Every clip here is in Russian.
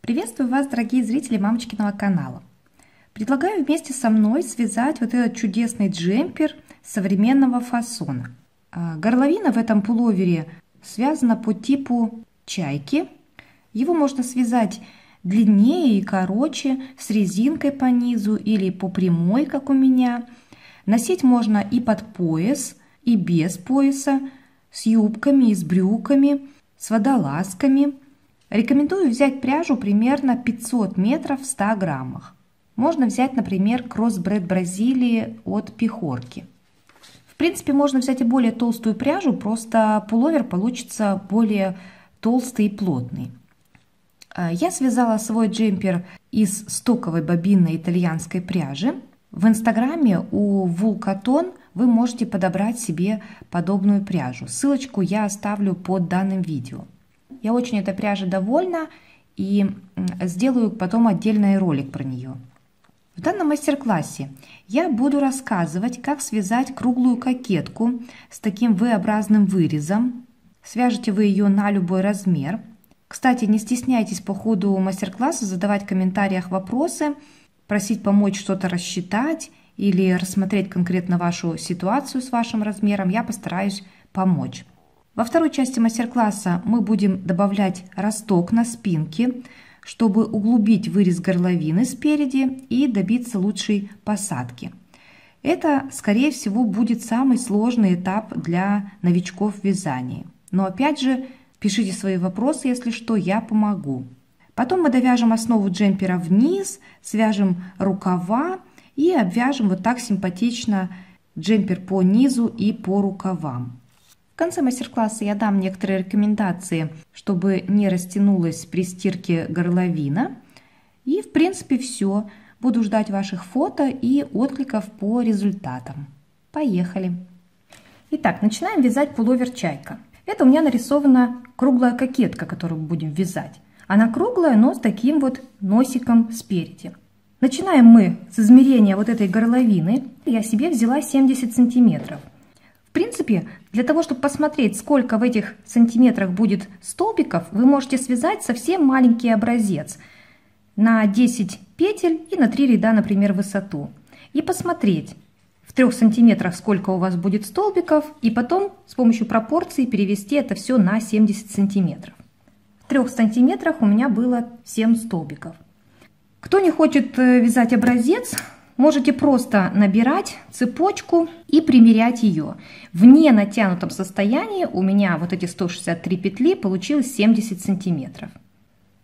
Приветствую вас, дорогие зрители мамочкиного канала. Предлагаю вместе со мной связать вот этот чудесный джемпер современного фасона. Горловина в этом пуловере связана по типу чайки. Его можно связать длиннее и короче, с резинкой по низу или по прямой, как у меня. Носить можно и под пояс, и без пояса, с юбками и с брюками, с водолазками. Рекомендую взять пряжу примерно 500 метров в 100 граммах. Можно взять, например, кроссбред Бразилии от Пихорки. В принципе, можно взять и более толстую пряжу, просто пуловер получится более толстый и плотный. Я связала свой джемпер из стоковой бобинной итальянской пряжи. В инстаграме у Wool-Cotton вы можете подобрать себе подобную пряжу. Ссылочку я оставлю под данным видео. Я очень этой пряжей довольна и сделаю потом отдельный ролик про нее. В данном мастер-классе я буду рассказывать, как связать круглую кокетку с таким V-образным вырезом. Свяжете вы ее на любой размер. Кстати, не стесняйтесь по ходу мастер-класса задавать в комментариях вопросы, просить помочь что-то рассчитать или рассмотреть конкретно вашу ситуацию с вашим размером. Я постараюсь помочь. Во второй части мастер-класса мы будем добавлять росток на спинке, чтобы углубить вырез горловины спереди и добиться лучшей посадки. Это, скорее всего, будет самый сложный этап для новичков в вязании. Но опять же, пишите свои вопросы, если что, я помогу. Потом мы довяжем основу джемпера вниз, свяжем рукава и обвяжем вот так симпатично джемпер по низу и по рукавам. В конце мастер-класса я дам некоторые рекомендации, чтобы не растянулась при стирке горловина. И в принципе все. Буду ждать ваших фото и откликов по результатам. Поехали! Итак, начинаем вязать пуловер чайка. Это у меня нарисована круглая кокетка, которую мы будем вязать. Она круглая, но с таким вот носиком спереди. Начинаем мы с измерения вот этой горловины. Я себе взяла 70 сантиметров. В принципе, для того, чтобы посмотреть, сколько в этих сантиметрах будет столбиков, вы можете связать совсем маленький образец на 10 петель и на 3 ряда, например, в высоту. И посмотреть в 3 сантиметрах, сколько у вас будет столбиков, и потом с помощью пропорций перевести это все на 70 сантиметров. В 3 сантиметрах у меня было 7 столбиков. Кто не хочет вязать образец, можете просто набирать цепочку и примерять ее. В не натянутом состоянии у меня вот эти 163 петли получилось 70 сантиметров.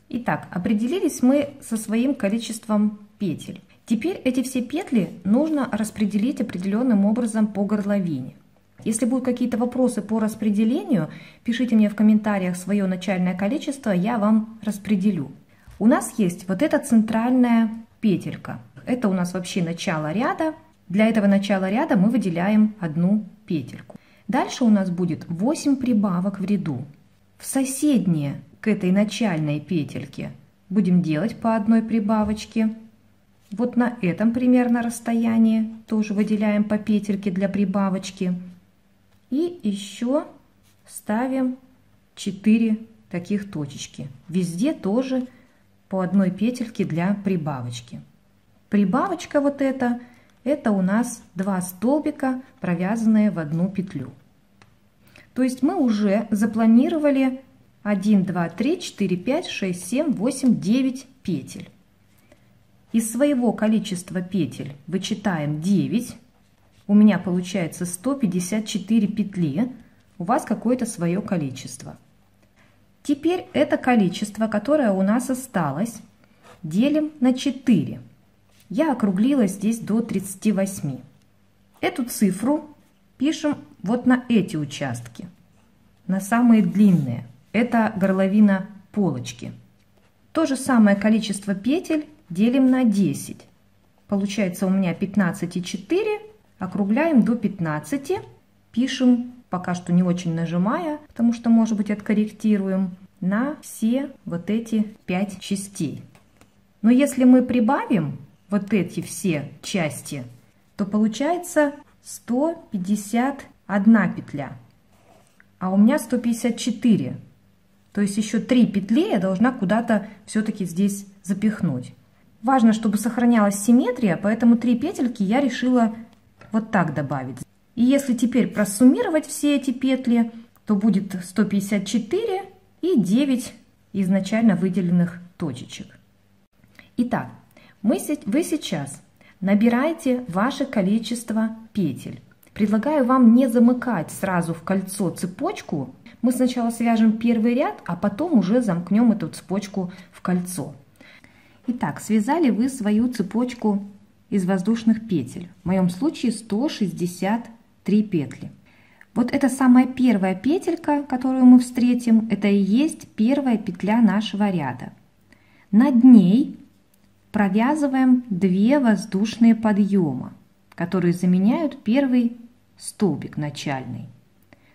Итак, определились мы со своим количеством петель. Теперь эти все петли нужно распределить определенным образом по горловине. Если будут какие-то вопросы по распределению, пишите мне в комментариях свое начальное количество, я вам распределю. У нас есть вот эта центральная петелька. Это у нас вообще начало ряда. Для этого начала ряда мы выделяем одну петельку. Дальше у нас будет 8 прибавок в ряду. В соседние к этой начальной петельке будем делать по одной прибавочке. Вот на этом примерно расстоянии тоже выделяем по петельке для прибавочки. И еще ставим 4 таких точечки. Везде тоже по одной петельке для прибавочки. Прибавочка вот это у нас 2 столбика, провязанные в одну петлю. То есть мы уже запланировали 1, 2, 3, 4, 5, 6, 7, 8, 9 петель. Из своего количества петель вычитаем 9. У меня получается 154 петли. У вас какое-то свое количество. Теперь это количество, которое у нас осталось, делим на 4. Я округлила здесь до 38. Эту цифру пишем вот на эти участки, на самые длинные. Это горловина полочки. То же самое количество петель делим на 10. Получается у меня 15,4. Округляем до 15. Пишем, пока что не очень нажимая, потому что, может быть, откорректируем, на все вот эти 5 частей. Но если мы прибавим вот эти все части, то получается 151 петля, а у меня 154. То есть еще 3 петли я должна куда-то все-таки здесь запихнуть. Важно, чтобы сохранялась симметрия, поэтому 3 петельки я решила вот так добавить. И если теперь просуммировать все эти петли, то будет 154 и 9 изначально выделенных точечек. Итак, вы сейчас набираете ваше количество петель. Предлагаю вам не замыкать сразу в кольцо цепочку. Мы сначала свяжем первый ряд, а потом уже замкнем эту цепочку в кольцо. Итак, связали вы свою цепочку из воздушных петель. В моем случае 163 петли. Вот это самая первая петелька, которую мы встретим, это и есть первая петля нашего ряда. Над ней провязываем 2 воздушные подъема, которые заменяют первый столбик начальный.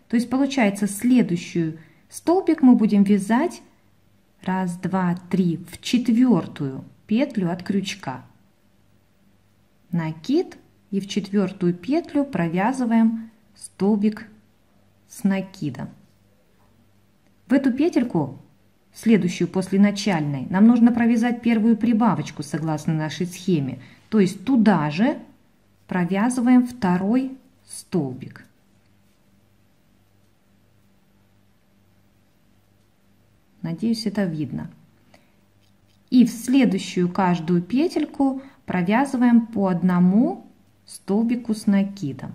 То есть получается, следующий столбик мы будем вязать 1, 2, 3 в 4-ю петлю от крючка. Накид, и в 4-ю петлю провязываем столбик с накидом. В эту петельку, следующую после начальной, нам нужно провязать первую прибавочку согласно нашей схеме. То есть туда же провязываем 2-й столбик. Надеюсь, это видно. И в следующую каждую петельку провязываем по 1 столбику с накидом.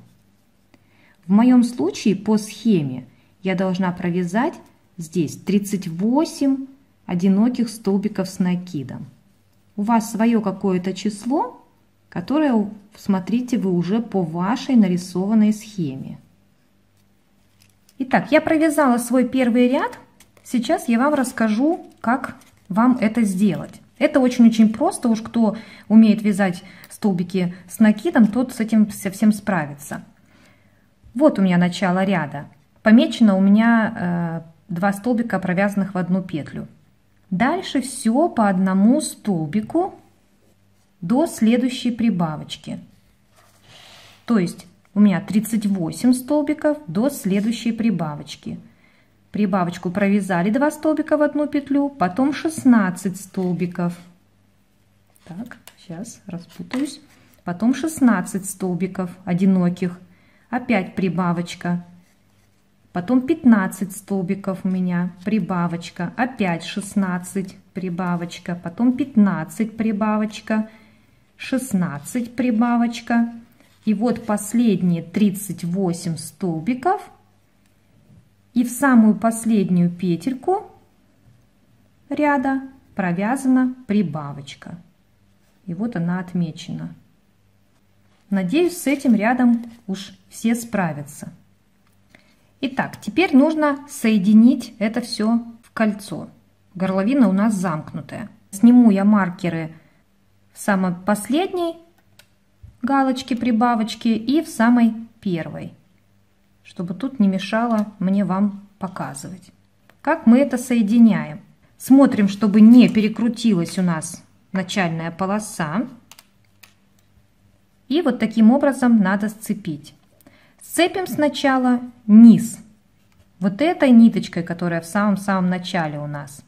В моем случае по схеме я должна провязать здесь 38 одиноких столбиков с накидом. У вас свое какое-то число, которое, смотрите, вы уже по вашей нарисованной схеме. Итак, я провязала свой первый ряд. Сейчас я вам расскажу, как вам это сделать. Это очень-очень просто. Уж кто умеет вязать столбики с накидом, тот с этим совсем справится. Вот у меня начало ряда. Помечено у меня 2 столбика, провязанных в 1 петлю. Дальше все по 1 столбику до следующей прибавочки. То есть у меня 38 столбиков до следующей прибавочки. Прибавочку провязали 2 столбика в 1 петлю, потом 16 столбиков. Так, сейчас распутаюсь. Потом 16 столбиков одиноких. Опять прибавочка. Потом 15 столбиков у меня, прибавочка. Опять 16, прибавочка. Потом 15, прибавочка. 16, прибавочка. И вот последние 38 столбиков. И в самую последнюю петельку ряда провязана прибавочка. И вот она отмечена. Надеюсь, с этим рядом уж все справятся. Итак, теперь нужно соединить это все в кольцо. Горловина у нас замкнутая. Сниму я маркеры в самой последней галочке прибавочки и в самой первой, чтобы тут не мешало мне вам показывать. Как мы это соединяем? Смотрим, чтобы не перекрутилась у нас начальная полоса. И вот таким образом надо сцепить. Сцепим сначала низ. Вот этой ниточкой, которая в самом-самом начале у нас.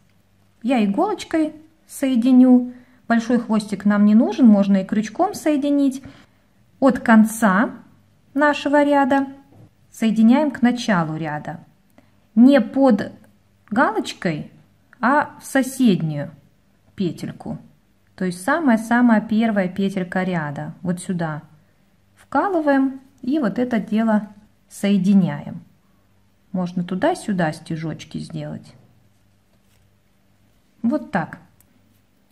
Я иголочкой соединю. Большой хвостик нам не нужен, можно и крючком соединить. От конца нашего ряда соединяем к началу ряда. Не под галочкой, а в соседнюю петельку. То есть самая-самая первая петелька ряда. Вот сюда вкалываем и вот это дело соединяем. Можно туда-сюда стежочки сделать. Вот так.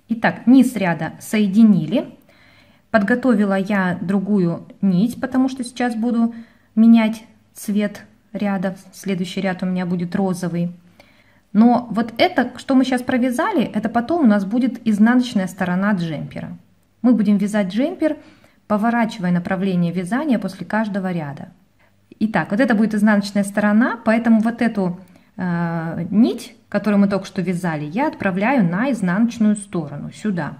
Итак, низ ряда соединили. Подготовила я другую нить, потому что сейчас буду менять цвет ряда. Следующий ряд у меня будет розовый. Но вот это, что мы сейчас провязали, это потом у нас будет изнаночная сторона джемпера. Мы будем вязать джемпер, поворачивая направление вязания после каждого ряда. Итак, вот это будет изнаночная сторона, поэтому вот эту нить, которую мы только что вязали, я отправляю на изнаночную сторону, сюда.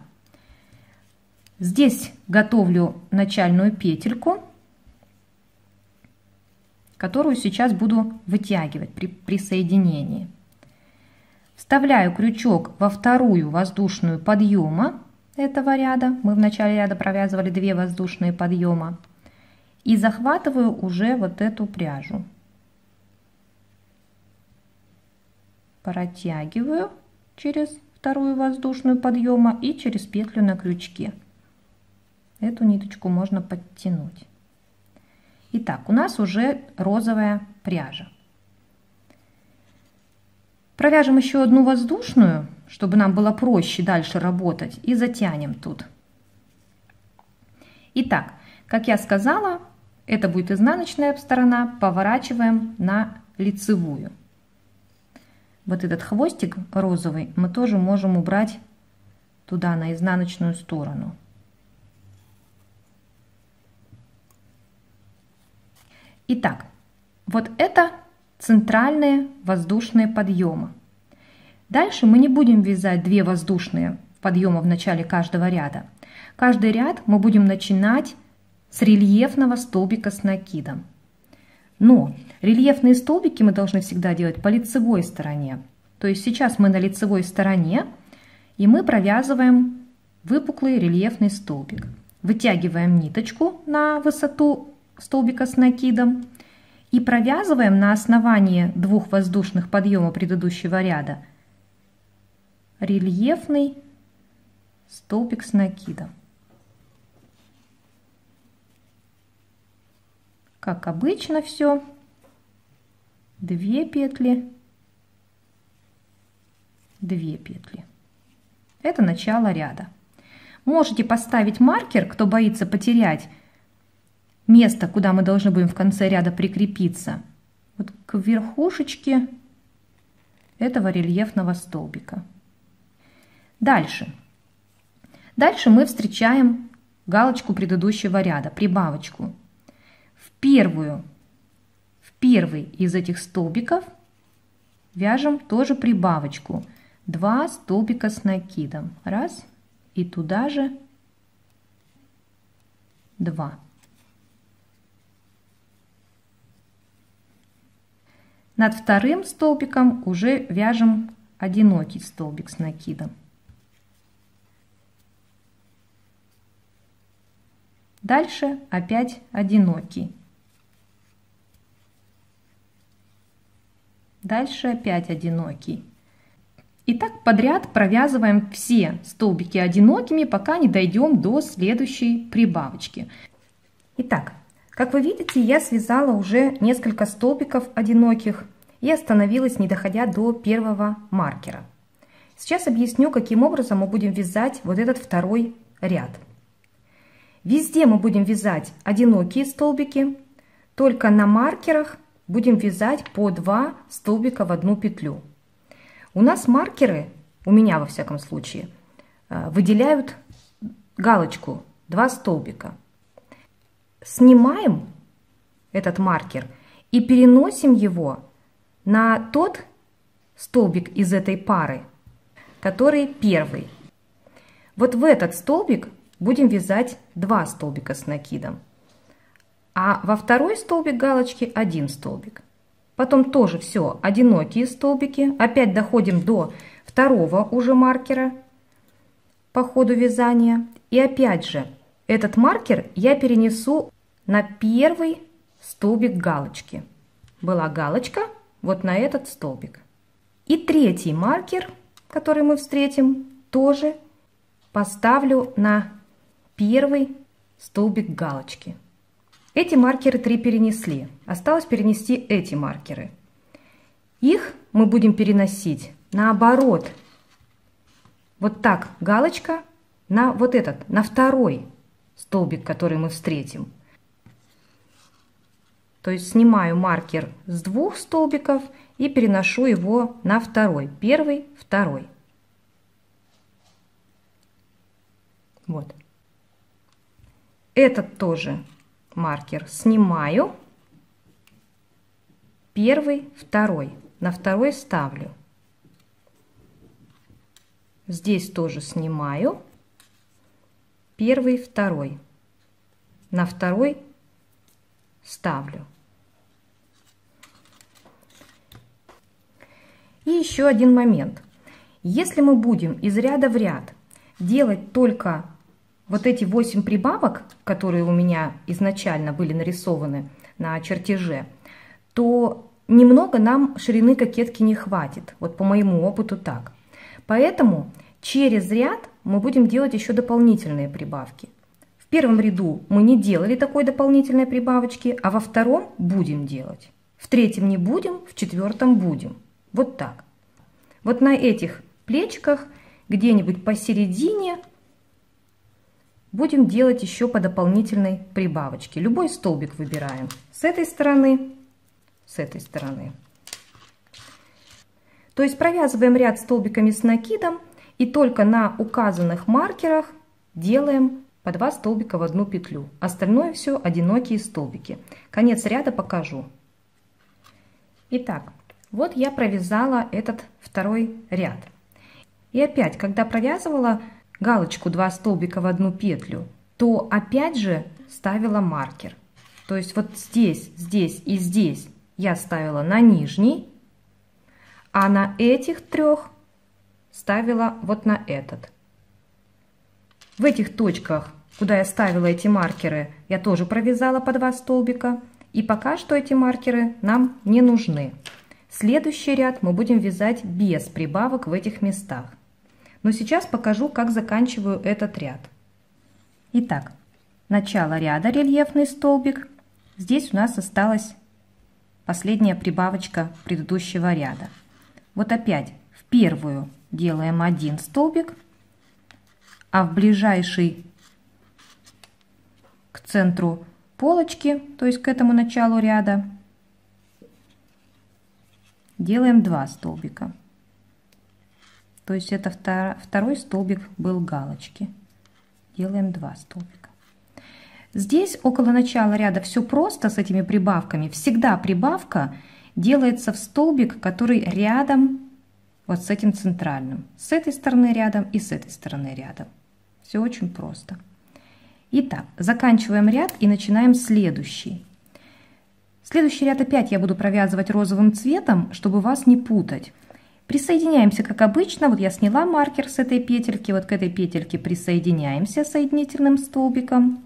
Здесь готовлю начальную петельку, которую сейчас буду вытягивать при соединении. Вставляю крючок во вторую воздушную подъема этого ряда. Мы в начале ряда провязывали 2 воздушные подъема. И захватываю уже вот эту пряжу. Протягиваю через вторую воздушную подъема и через петлю на крючке. Эту ниточку можно подтянуть. Итак, у нас уже розовая пряжа. Провяжем еще одну воздушную, чтобы нам было проще дальше работать, и затянем тут. Итак, как я сказала, это будет изнаночная сторона, поворачиваем на лицевую. Вот этот хвостик розовый мы тоже можем убрать туда, на изнаночную сторону. Итак, вот это центральные воздушные подъемы. Дальше мы не будем вязать 2 воздушные подъема в начале каждого ряда. Каждый ряд мы будем начинать с рельефного столбика с накидом. Но рельефные столбики мы должны всегда делать по лицевой стороне. То есть сейчас мы на лицевой стороне, и мы провязываем выпуклый рельефный столбик. Вытягиваем ниточку на высоту столбика с накидом и провязываем на основании 2 воздушных подъема предыдущего ряда рельефный столбик с накидом. Как обычно все, 2 петли, 2 петли. Это начало ряда. Можете поставить маркер, кто боится потерять место, куда мы должны будем в конце ряда прикрепиться, вот к верхушечке этого рельефного столбика. Дальше мы встречаем галочку предыдущего ряда, прибавочку. В первый из этих столбиков вяжем тоже прибавочку. 2 столбика с накидом. Раз. И туда же 2. Над вторым столбиком уже вяжем одинокий столбик с накидом. Дальше опять одинокий. Дальше опять одинокий. И так подряд провязываем все столбики одинокими, пока не дойдем до следующей прибавочки. Итак, как вы видите, я связала уже несколько столбиков одиноких и остановилась, не доходя до первого маркера. Сейчас объясню, каким образом мы будем вязать вот этот второй ряд. Везде мы будем вязать одинокие столбики, только на маркерах будем вязать по 2 столбика в одну петлю. У нас маркеры, у меня во всяком случае, выделяют галочку 2 столбика. Снимаем этот маркер и переносим его на тот столбик из этой пары, который первый. Вот в этот столбик будем вязать 2 столбика с накидом, а во второй столбик галочки 1 столбик. Потом тоже все одинокие столбики. Опять доходим до второго уже маркера по ходу вязания. И опять же этот маркер я перенесу на первый столбик галочки. Была галочка, вот на этот столбик. И третий маркер, который мы встретим, тоже поставлю на первый столбик галочки. Эти маркеры 3 перенесли. Осталось перенести эти маркеры. Их мы будем переносить наоборот. Вот так галочка на вот этот, на второй столбик, который мы встретим. То есть снимаю маркер с 2 столбиков и переношу его на второй. Первый, второй. Вот. Этот тоже маркер снимаю. Первый, второй. На второй ставлю. Здесь тоже снимаю. Первый, второй. На второй ставлю. И еще один момент. Если мы будем из ряда в ряд делать только вот эти 8 прибавок, которые у меня изначально были нарисованы на чертеже, то немного нам ширины кокетки не хватит. Вот по моему опыту так. Поэтому через ряд мы будем делать еще дополнительные прибавки. В первом ряду мы не делали такой дополнительной прибавочки, а во втором будем делать. В третьем не будем, в четвертом будем. Вот так. Вот на этих плечиках где-нибудь посередине будем делать еще по дополнительной прибавочке. Любой столбик выбираем. С этой стороны, с этой стороны. То есть провязываем ряд столбиками с накидом и только на указанных маркерах делаем по 2 столбика в одну петлю. Остальное все одинокие столбики. Конец ряда покажу. Итак, вот я провязала этот второй ряд. И опять, когда провязывала галочку 2 столбика в одну петлю, то опять же ставила маркер. То есть вот здесь, здесь и здесь я ставила на нижний, а на этих 3 ставила вот на этот. В этих точках, куда я ставила эти маркеры, я тоже провязала по 2 столбика. И пока что эти маркеры нам не нужны. Следующий ряд мы будем вязать без прибавок в этих местах. Но сейчас покажу, как заканчиваю этот ряд. Итак, начало ряда, рельефный столбик. Здесь у нас осталась последняя прибавочка предыдущего ряда. Вот опять в первую делаем 1 столбик, а в ближайший к центру полочки, то есть к этому началу ряда, делаем 2 столбика. То есть это второй столбик был галочки. Делаем 2 столбика. Здесь около начала ряда все просто с этими прибавками. Всегда прибавка делается в столбик, который рядом вот с этим центральным. С этой стороны рядом и с этой стороны рядом. Все очень просто. Итак, заканчиваем ряд и начинаем следующий. Следующий ряд опять я буду провязывать розовым цветом, чтобы вас не путать. Присоединяемся, как обычно. Вот я сняла маркер с этой петельки. Вот к этой петельке присоединяемся соединительным столбиком.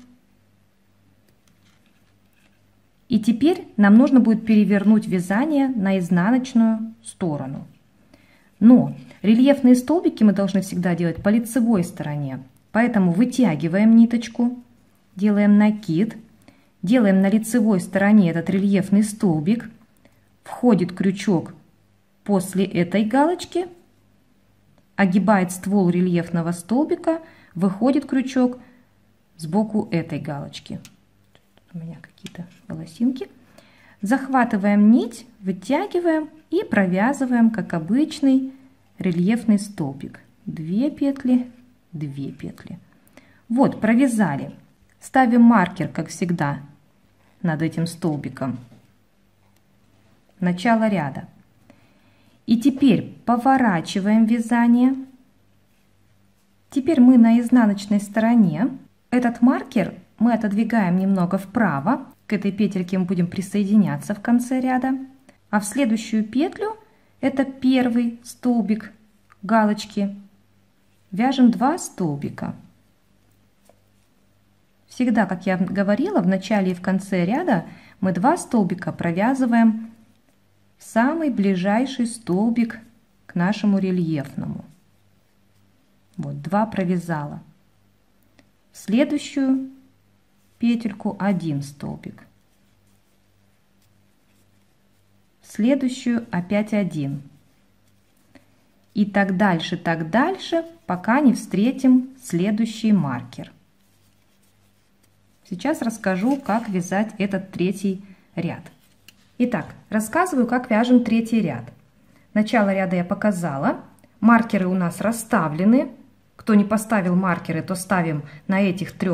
И теперь нам нужно будет перевернуть вязание на изнаночную сторону. Но рельефные столбики мы должны всегда делать по лицевой стороне. Поэтому вытягиваем ниточку, делаем накид, делаем на лицевой стороне этот рельефный столбик, входит крючок после этой галочки, огибает ствол рельефного столбика, выходит крючок сбоку этой галочки. Тут у меня какие-то волосинки. Захватываем нить, вытягиваем и провязываем, как обычный рельефный столбик. 2 петли, 2 петли. Вот, провязали. Ставим маркер, как всегда, над этим столбиком. Начало ряда. И теперь поворачиваем вязание. Теперь мы на изнаночной стороне. Этот маркер мы отодвигаем немного вправо. К этой петельке мы будем присоединяться в конце ряда. А в следующую петлю, это первый столбик галочки, вяжем 2 столбика. Всегда, как я говорила, в начале и в конце ряда мы 2 столбика провязываем в самый ближайший столбик к нашему рельефному. Вот 2 провязала. В следующую петельку 1 столбик. В следующую опять 1. И так дальше, пока не встретим следующий маркер. Сейчас расскажу, как вязать этот 3-й ряд. Итак, рассказываю, как вяжем 3-й ряд. Начало ряда я показала. Маркеры у нас расставлены. Кто не поставил маркеры, то ставим на этих 3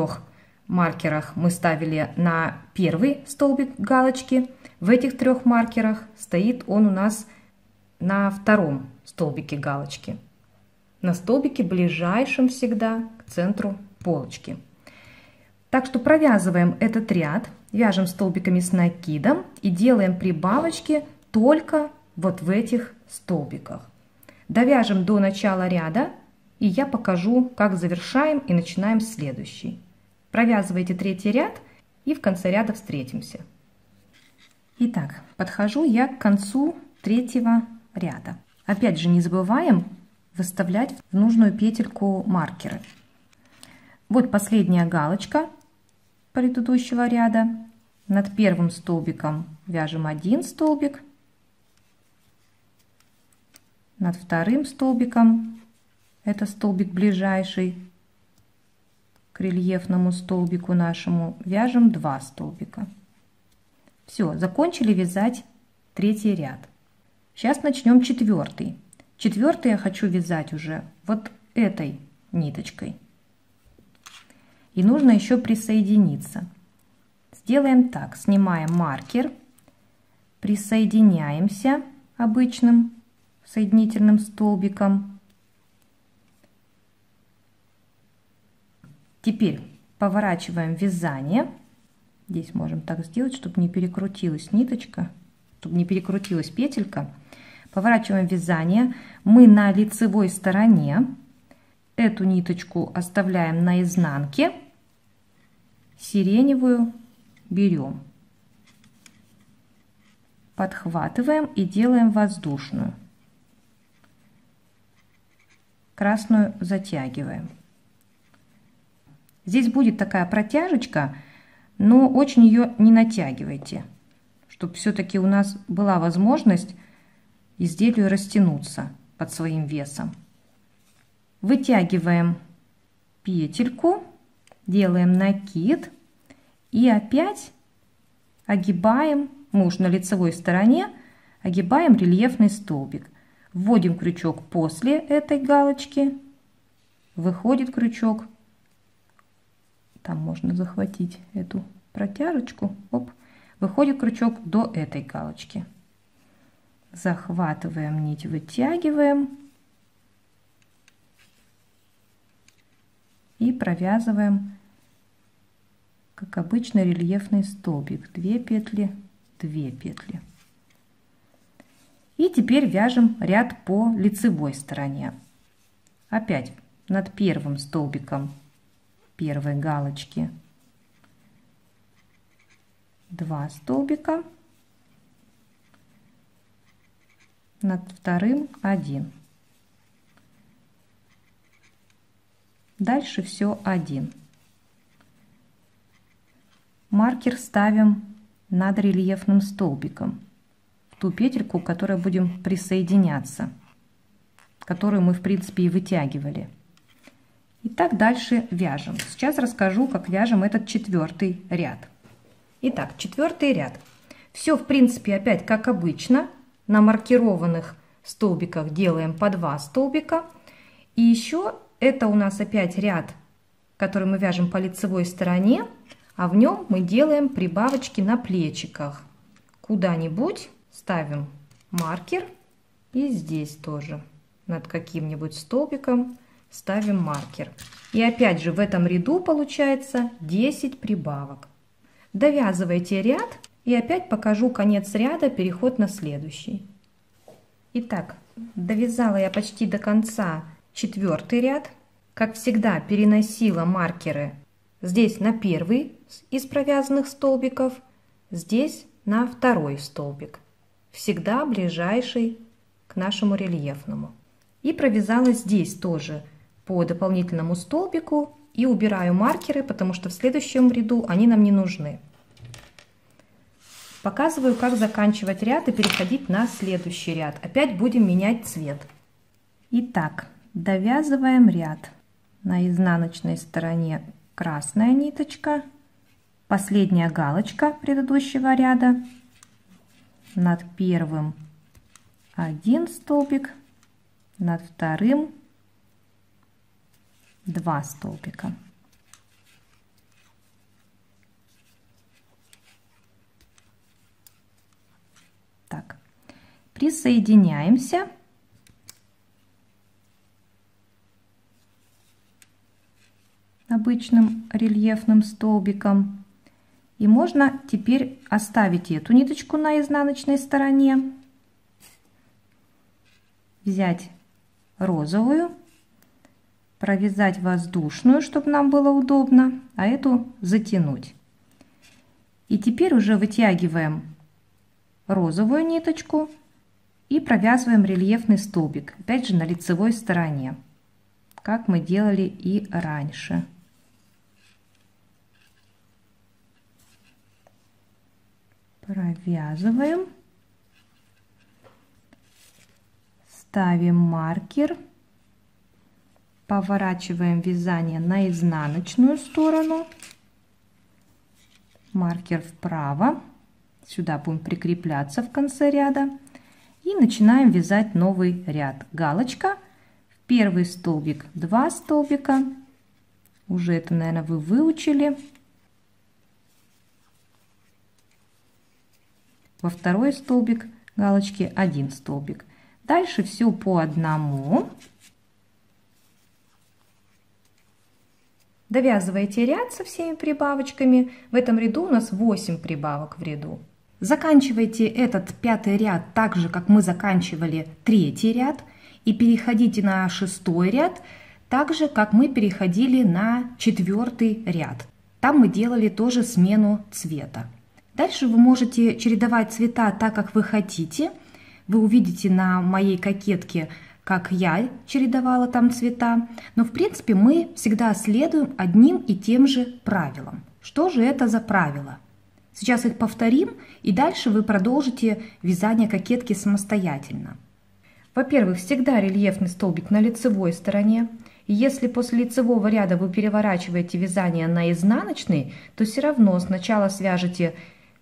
маркерах. Мы ставили на первый столбик галочки. В этих 3 маркерах стоит он у нас на 2 столбике галочки. На столбике ближайшем всегда к центру полочки. Так что провязываем этот ряд, вяжем столбиками с накидом и делаем прибавочки только вот в этих столбиках. Довяжем до начала ряда, и я покажу, как завершаем и начинаем следующий. Провязывайте третий ряд, и в конце ряда встретимся. Итак, подхожу я к концу третьего ряда. Опять же, не забываем выставлять в нужную петельку маркеры. Вот последняя галочка предыдущего ряда. Над первым столбиком вяжем 1 столбик. Над вторым столбиком, это столбик ближайший к рельефному столбику нашему, вяжем 2 столбика. Все, закончили вязать третий ряд. Сейчас начнем четвертый. Четвертый я хочу вязать уже вот этой ниточкой. И нужно еще присоединиться. Сделаем так, снимаем маркер, присоединяемся обычным соединительным столбиком. Теперь поворачиваем вязание. Здесь можем так сделать, чтобы не перекрутилась ниточка, чтобы не перекрутилась петелька. Поворачиваем вязание. Мы на лицевой стороне. Эту ниточку оставляем на изнанке. Сиреневую берем. Подхватываем и делаем воздушную. Красную затягиваем. Здесь будет такая протяжечка, но очень ее не натягивайте, чтобы все-таки у нас была возможность изделию растянуться под своим весом. Вытягиваем петельку, делаем накид и опять огибаем, мы уж на лицевой стороне, огибаем рельефный столбик. Вводим крючок после этой галочки, выходит крючок. Там можно захватить эту протяжечку. Оп, выходит крючок до этой галочки. Захватываем нить, вытягиваем и провязываем, как обычно, рельефный столбик. 2 петли, 2 петли. И теперь вяжем ряд по лицевой стороне. Опять над первым столбиком первой галочки 2 столбика, над вторым 1. Дальше все 1. Маркер ставим над рельефным столбиком, в ту петельку, к которой будем присоединяться, которую мы в принципе и вытягивали. И так дальше вяжем. Сейчас расскажу, как вяжем этот четвертый ряд. Итак, четвертый ряд. Все в принципе опять как обычно. На маркированных столбиках делаем по 2 столбика. И еще это у нас опять ряд, который мы вяжем по лицевой стороне, а в нем мы делаем прибавочки на плечиках. Куда-нибудь ставим маркер, и здесь тоже над каким-нибудь столбиком ставим маркер. И опять же в этом ряду получается 10 прибавок. Довязывайте ряд, и опять покажу конец ряда, переход на следующий. Итак, довязала я почти до конца четвертый ряд. Как всегда, переносила маркеры здесь на первый из провязанных столбиков, здесь на второй столбик, всегда ближайший к нашему рельефному. И провязала здесь тоже по дополнительному столбику и убираю маркеры, потому что в следующем ряду они нам не нужны. Показываю, как заканчивать ряд и переходить на следующий ряд. Опять будем менять цвет. Итак, довязываем ряд. На изнаночной стороне красная ниточка, последняя галочка предыдущего ряда, над первым 1 столбик, над вторым 2 столбика. Так, присоединяемся. Обычным рельефным столбиком. И можно теперь оставить эту ниточку на изнаночной стороне, взять розовую, провязать воздушную, чтобы нам было удобно, а эту затянуть. И теперь уже вытягиваем розовую ниточку и провязываем рельефный столбик, опять же на лицевой стороне, как мы делали и раньше. Провязываем, ставим маркер, поворачиваем вязание на изнаночную сторону, маркер вправо, сюда будем прикрепляться в конце ряда и начинаем вязать новый ряд. Галочка, в первый столбик 2 столбика, уже это, наверное, вы выучили. Во второй столбик галочки 1 столбик. Дальше все по одному. Довязываете ряд со всеми прибавочками. В этом ряду у нас 8 прибавок в ряду. Заканчивайте этот 5-й ряд так же, как мы заканчивали 3-й ряд. И переходите на 6-й ряд так же, как мы переходили на 4-й ряд. Там мы делали тоже смену цвета. Дальше вы можете чередовать цвета так, как вы хотите. Вы увидите на моей кокетке, как я чередовала там цвета. Но в принципе мы всегда следуем одним и тем же правилам. Что же это за правила? Сейчас их повторим, и дальше вы продолжите вязание кокетки самостоятельно. Во-первых, всегда рельефный столбик на лицевой стороне. И если после лицевого ряда вы переворачиваете вязание на изнаночный, то все равно сначала свяжете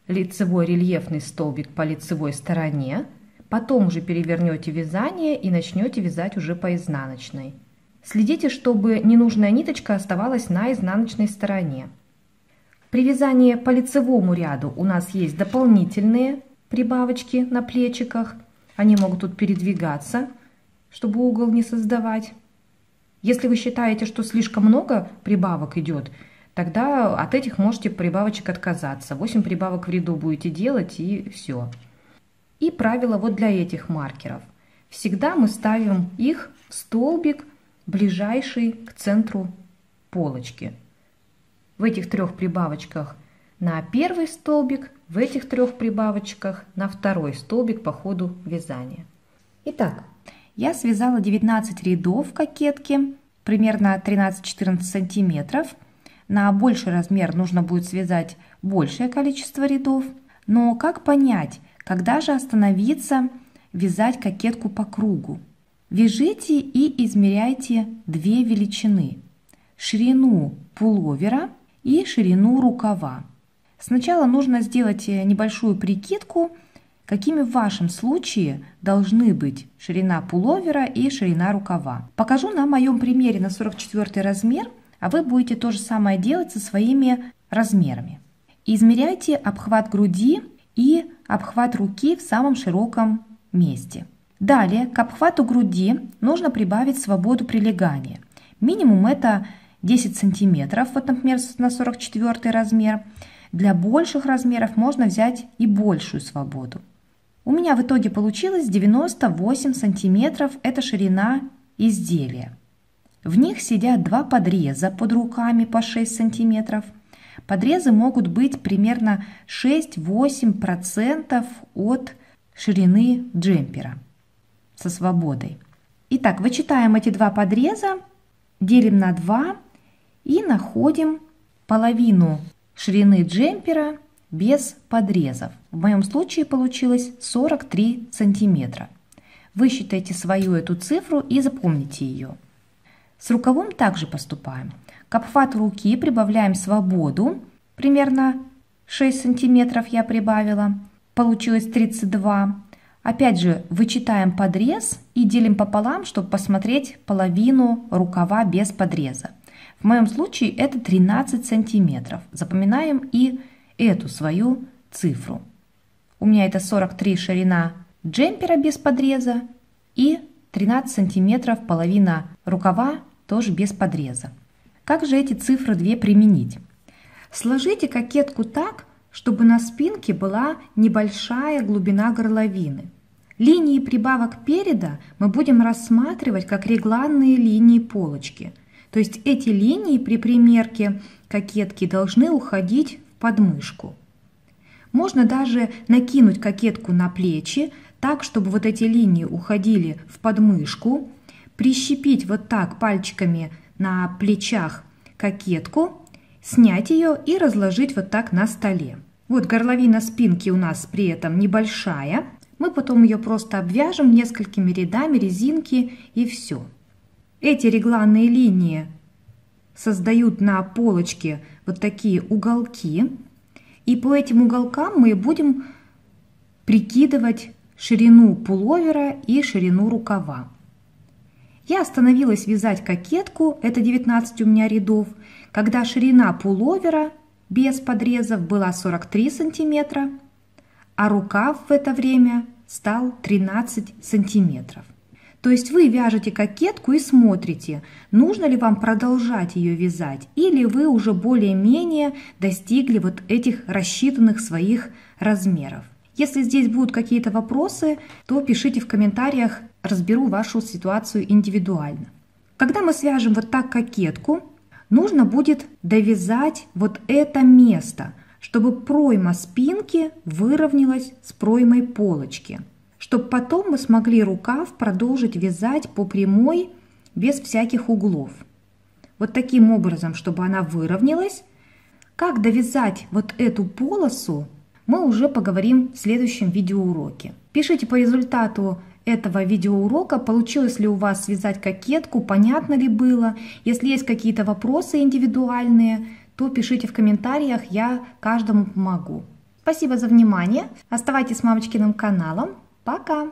лицевой рельефный столбик по лицевой стороне, потом уже перевернете вязание и начнете вязать уже по изнаночной. Следите, чтобы ненужная ниточка оставалась на изнаночной стороне. При вязании по лицевому ряду у нас есть дополнительные прибавочки на плечиках. Они могут тут передвигаться, чтобы угол не создавать. Если вы считаете, что слишком много прибавок идет, тогда от этих можете прибавочек отказаться. 8 прибавок в ряду будете делать и все. И правило вот для этих маркеров. Всегда мы ставим их в столбик, ближайший к центру полочки. В этих 3 прибавочках на первый столбик, в этих 3 прибавочках на второй столбик по ходу вязания. Итак, я связала 19 рядов в кокетке, примерно 13-14 сантиметров. На больший размер нужно будет связать большее количество рядов. Но как понять, когда же остановиться вязать кокетку по кругу? Вяжите и измеряйте 2 величины: ширину пуловера и ширину рукава. Сначала нужно сделать небольшую прикидку, какими в вашем случае должны быть ширина пуловера и ширина рукава. Покажу на моем примере на 44 размер, а вы будете то же самое делать со своими размерами. Измеряйте обхват груди и обхват руки в самом широком месте. Далее к обхвату груди нужно прибавить свободу прилегания. Минимум это 10 сантиметров, вот, например, на 44 размер. Для больших размеров можно взять и большую свободу. У меня в итоге получилось 98 сантиметров, это ширина изделия. В них сидят 2 подреза под руками по 6 сантиметров. Подрезы могут быть примерно 6-8% от ширины джемпера со свободой. Итак, вычитаем эти 2 подреза, делим на 2 и находим половину ширины джемпера без подрезов. В моем случае получилось 43 сантиметра. Высчитайте свою эту цифру и запомните ее. С рукавом также поступаем. К обхвату руки прибавляем свободу, примерно 6 сантиметров я прибавила, получилось 32. Опять же вычитаем подрез и делим пополам, чтобы посмотреть половину рукава без подреза. В моем случае это 13 сантиметров. Запоминаем и эту свою цифру. У меня это 43 ширина джемпера без подреза и 13 сантиметров половина рукава тоже без подреза. Как же эти цифры 2 применить? Сложите кокетку так, чтобы на спинке была небольшая глубина горловины. Линии прибавок переда мы будем рассматривать как регланные линии полочки. То есть эти линии при примерке кокетки должны уходить в подмышку. Можно даже накинуть кокетку на плечи, так, чтобы вот эти линии уходили в подмышку, прищепить вот так пальчиками на плечах кокетку, снять ее и разложить вот так на столе. Вот горловина спинки у нас при этом небольшая. Мы потом ее просто обвяжем несколькими рядами резинки и все. Эти регланные линии создают на полочке вот такие уголки. И по этим уголкам мы будем прикидывать ширину пуловера и ширину рукава. Я остановилась вязать кокетку, это 19 у меня рядов, когда ширина пуловера без подрезов была 43 сантиметра, а рукав в это время стал 13 сантиметров. То есть вы вяжете кокетку и смотрите, нужно ли вам продолжать ее вязать, или вы уже более-менее достигли вот этих рассчитанных своих размеров. Если здесь будут какие-то вопросы, то пишите в комментариях, разберу вашу ситуацию индивидуально. Когда мы свяжем вот так кокетку, нужно будет довязать вот это место, чтобы пройма спинки выровнялась с проймой полочки, чтобы потом мы смогли рукав продолжить вязать по прямой без всяких углов. Вот таким образом, чтобы она выровнялась. Как довязать вот эту полосу, мы уже поговорим в следующем видеоуроке. Пишите по результату этого видеоурока, получилось ли у вас связать кокетку, понятно ли было. Если есть какие-то вопросы индивидуальные, то пишите в комментариях, я каждому помогу. Спасибо за внимание. Оставайтесь с мамочкиным каналом. Пока!